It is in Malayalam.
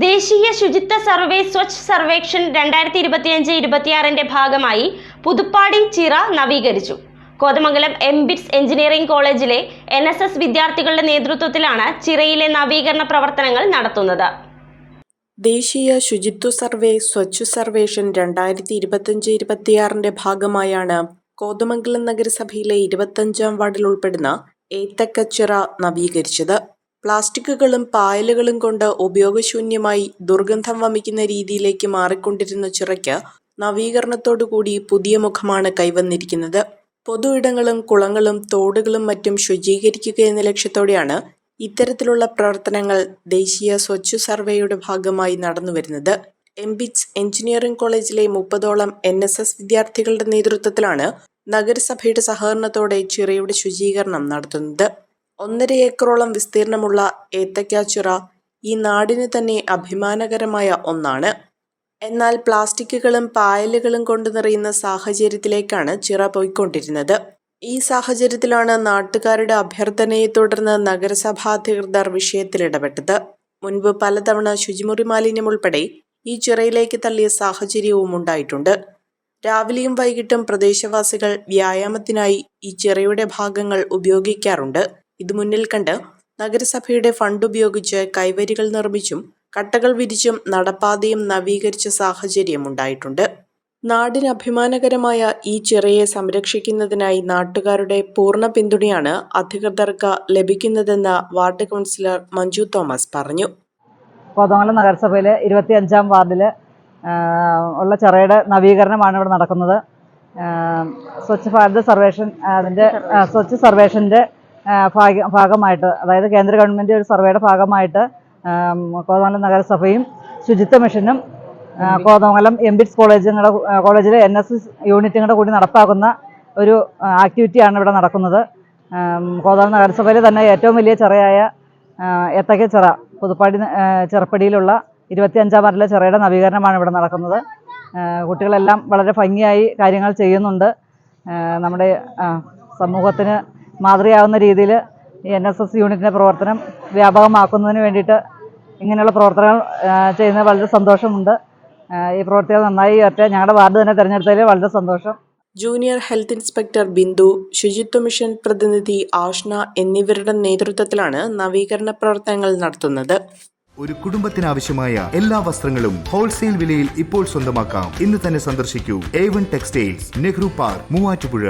ദേശീയ ശുചിത്വ സർവേ സ്വച്ഛ് സർവേക്ഷൻ 2025-26 ഭാഗമായി പുതുപ്പാടി ചിറ നവീകരിച്ചു. കോതമംഗലം എംബിറ്റ്സ് എഞ്ചിനീയറിംഗ് കോളേജിലെ NSS വിദ്യാർത്ഥികളുടെ നേതൃത്വത്തിലാണ് ചിറയിലെ നവീകരണ പ്രവർത്തനങ്ങൾ നടത്തുന്നത്. ദേശീയ ശുചിത്വ സർവേ സ്വച്ഛ് സർവേഷൻ 2025-26 ഭാഗമായാണ് കോതമംഗലം നഗരസഭയിലെ 25-ാം വാർഡിൽ ഉൾപ്പെടുന്ന ഏത്തക്കച്ചിറ നവീകരിച്ചത്. പ്ലാസ്റ്റിക്കുകളും പായലുകളും കൊണ്ട് ഉപയോഗശൂന്യമായി ദുർഗന്ധം വമിക്കുന്ന രീതിയിലേക്ക് മാറിക്കൊണ്ടിരുന്ന ചിറയ്ക്ക് നവീകരണത്തോടുകൂടി പുതിയ മുഖമാണ് കൈവന്നിരിക്കുന്നത്. പൊതു ഇടങ്ങളും കുളങ്ങളും തോടുകളും മറ്റും ശുചീകരിക്കുക എന്ന ലക്ഷ്യത്തോടെയാണ് ഇത്തരത്തിലുള്ള പ്രവർത്തനങ്ങൾ ദേശീയ സ്വച്ഛ് സർവേയുടെ ഭാഗമായി നടന്നുവരുന്നത്. എംബിറ്റ്സ് എഞ്ചിനീയറിംഗ് കോളേജിലെ 30ഓളം NSS വിദ്യാർത്ഥികളുടെ നേതൃത്വത്തിലാണ് നഗരസഭയുടെ സഹകരണത്തോടെ ചിറയുടെ ശുചീകരണം നടത്തുന്നത്. 1.5 ഏക്കറോളം വിസ്തീർണമുള്ള ഏത്തക്കാച്ചിറ ഈ നാടിന് തന്നെ അഭിമാനകരമായ ഒന്നാണ്. എന്നാൽ പ്ലാസ്റ്റിക്കുകളും പായലുകളും കൊണ്ട് നിറയുന്ന സാഹചര്യത്തിലേക്കാണ് ചിറ പോയിക്കൊണ്ടിരുന്നത്. ഈ സാഹചര്യത്തിലാണ് നാട്ടുകാരുടെ അഭ്യർത്ഥനയെ തുടർന്ന് നഗരസഭാ അധികൃതർ വിഷയത്തിൽ ഇടപെട്ടത്. മുൻപ് പലതവണ ശുചിമുറി മാലിന്യം ഉൾപ്പെടെ ഈ ചിറയിലേക്ക് തള്ളിയ സാഹചര്യവും ഉണ്ടായിട്ടുണ്ട്. രാവിലെയും വൈകിട്ടും പ്രദേശവാസികൾ വ്യായാമത്തിനായി ഈ ചിറയുടെ ഭാഗങ്ങൾ ഉപയോഗിക്കാറുണ്ട്. ഇത് മുന്നിൽ കണ്ട് നഗരസഭയുടെ ഫണ്ട് ഉപയോഗിച്ച് കൈവരികൾ നിർമ്മിച്ചും കട്ടകൾ വിരിച്ചും നടപ്പാതയും നവീകരിച്ച സാഹചര്യം ഉണ്ടായിട്ടുണ്ട്. നാടിന് അഭിമാനകരമായ ഈ ചിറയെ സംരക്ഷിക്കുന്നതിനായി നാട്ടുകാരുടെ പൂർണ്ണ പിന്തുണയാണ് അധികൃതർക്ക് ലഭിക്കുന്നതെന്ന് വാർഡ് കൗൺസിലർ മഞ്ജു തോമസ് പറഞ്ഞു. കോതമംഗലം നഗരസഭയിലെ 25-ാം വാർഡിൽ ഉള്ള ചിറയുടെ നവീകരണമാണ് ഇവിടെ നടക്കുന്നത്. സ്വച്ഛ് ഭാരത് സർവേഷൻ സ്വച്ഛ് സർവേഷൻ്റെ ഭാഗമായിട്ട്, അതായത് കേന്ദ്ര ഗവൺമെൻറ് ഒരു സർവേയുടെ ഭാഗമായിട്ട് കോതമംഗലം നഗരസഭയും ശുചിത്വ മിഷനും കോതമംഗലം എംബിറ്റ്സ് കോളേജിലെ NSS യൂണിറ്റും കൂടെ കൂടി നടപ്പാക്കുന്ന ഒരു ആക്ടിവിറ്റിയാണ് ഇവിടെ നടക്കുന്നത്. കോതമംഗലം നഗരസഭയിലെ തന്നെ ഏറ്റവും വലിയ ചിറയായ ഏത്തക്കച്ചിറ പുതുപ്പാടി ചിറപ്പടിയിലുള്ള 25-ാം വാർഡിലെ ചിറയുടെ നവീകരണമാണ് ഇവിടെ നടക്കുന്നത്. കുട്ടികളെല്ലാം വളരെ ഭംഗിയായി കാര്യങ്ങൾ ചെയ്യുന്നുണ്ട്. നമ്മുടെ സമൂഹത്തിന് മാതൃകയാവുന്ന രീതിയിൽ ഈ NSS യൂണിറ്റിൻ്റെ പ്രവർത്തനം വ്യാപകമാക്കുന്നതിന് വേണ്ടിയിട്ട് ഇങ്ങനെയുള്ള പ്രവർത്തനങ്ങൾ ചെയ്യുന്നത് വളരെ സന്തോഷമുണ്ട്. ഈ പ്രവർത്തികൾ നന്നായി വരട്ടെ. ഞങ്ങളുടെ വാർഡ് തന്നെ തിരഞ്ഞെടുത്തതിൽ വളരെ സന്തോഷം. ജൂനിയർ ഹെൽത്ത് ഇൻസ്പെക്ടർ ബിന്ദു, ശുചിത്വ മിഷൻ പ്രതിനിധി ആഷ്ന എന്നിവരുടെ നേതൃത്വത്തിലാണ് നവീകരണ പ്രവർത്തനങ്ങൾ നടത്തുന്നത്. ഒരു കുടുംബത്തിനാവശ്യമായ എല്ലാ വസ്ത്രങ്ങളും ഹോൾസെയിൽ വിലയിൽ ഇപ്പോൾ സ്വന്തമാക്കാം. ഇന്ന് തന്നെ സന്ദർശിക്കൂ A1 textiles, Nehru park, Muvattupuzha.